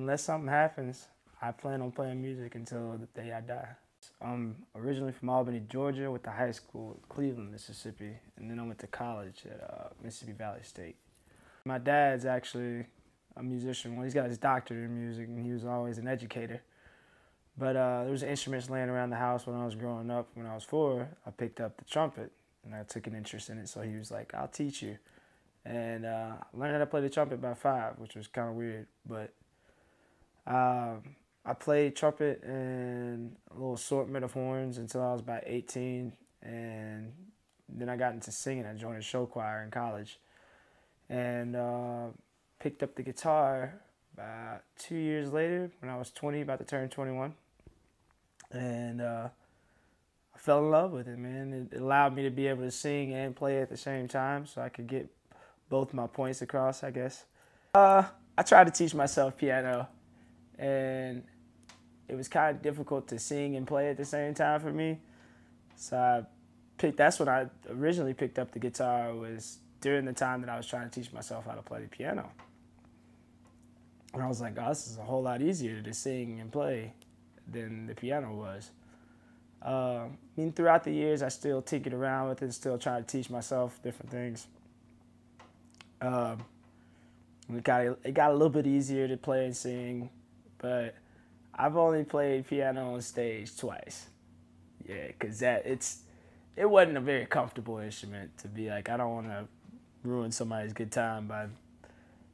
unless something happens, I plan on playing music until the day I die. I'm originally from Albany, Georgia, went to high school in Cleveland, Mississippi, and then I went to college at Mississippi Valley State. My dad's actually a musician. Well, he's got his doctorate in music, and he was always an educator. But there was instruments laying around the house when I was growing up. When I was 4, I picked up the trumpet, and I took an interest in it. So he was like, "I'll teach you." And I learned how to play the trumpet by 5, which was kind of weird. But I played trumpet and a little assortment of horns until I was about 18. And then I got into singing. I joined a show choir in college. And picked up the guitar about 2 years later when I was 20, about to turn 21. And I fell in love with it, man. It allowed me to be able to sing and play at the same time, so I could get both my points across, I guess. I tried to teach myself piano, and it was kind of difficult to sing and play at the same time for me. So that's when I originally picked up the guitar, was during the time that I was trying to teach myself how to play the piano. And I was like, oh, this is a whole lot easier to sing and play than the piano was. I mean, throughout the years, I still tinkered around with it, still trying to teach myself different things. It got a little bit easier to play and sing, but I've only played piano on stage twice. Yeah, because it wasn't a very comfortable instrument to be like, I don't want to ruin somebody's good time by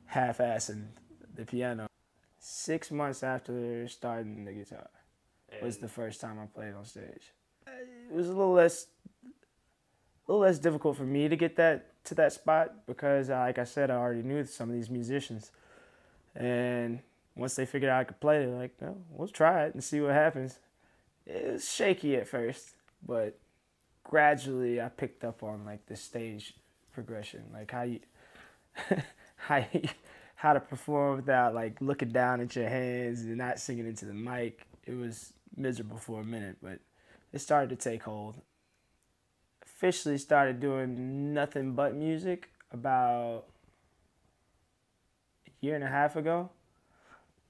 half-assing the piano. 6 months after starting the guitar was the first time I played on stage. It was a little less difficult for me to get to that spot because, like I said, I already knew some of these musicians. And once they figured out I could play, they're like, no, we'll try it and see what happens. It was shaky at first, but gradually I picked up on like the stage progression, like how to perform without like looking down at your hands and not singing into the mic. It was miserable for a minute, but it started to take hold. Officially started doing nothing but music about a year and a half ago.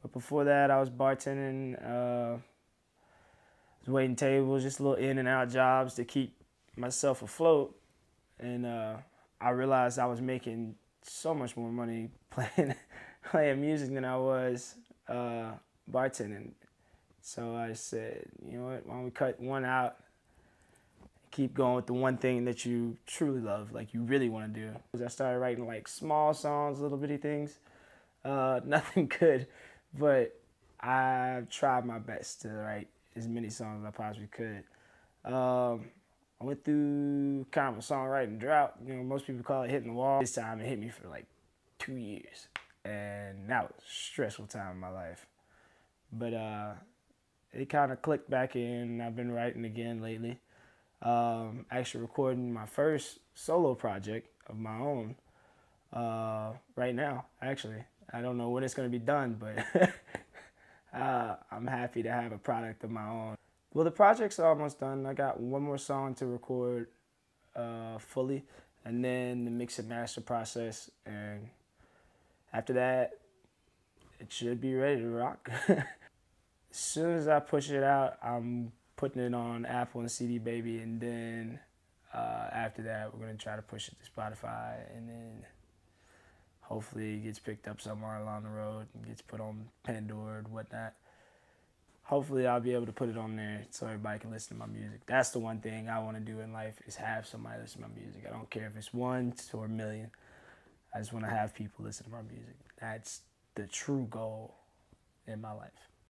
But before that, I was bartending, was waiting tables, just little in and out jobs to keep myself afloat. And I realized I was making so much more money playing music than I was bartending. So I said, you know what, why don't we cut one out and keep going with the one thing that you truly love, like you really want to do. I started writing like small songs, little bitty things, nothing good, but I tried my best to write as many songs as I possibly could. I went through kind of a songwriting drought. You know, most people call it hitting the wall. This time it hit me for like 2 years, and that was a stressful time in my life. But it kind of clicked back in. I've been writing again lately. Actually recording my first solo project of my own right now, actually. I don't know when it's going to be done, but I'm happy to have a product of my own. Well, the project's almost done. I got one more song to record fully, and then the mix and master process. And after that, it should be ready to rock. As soon as I push it out, I'm putting it on Apple and CD Baby, and then after that, we're going to try to push it to Spotify, and then hopefully it gets picked up somewhere along the road and gets put on Pandora and whatnot. Hopefully I'll be able to put it on there so everybody can listen to my music. That's the one thing I want to do in life, is have somebody listen to my music. I don't care if it's 1 or 1 million. I just want to have people listen to my music. That's the true goal in my life.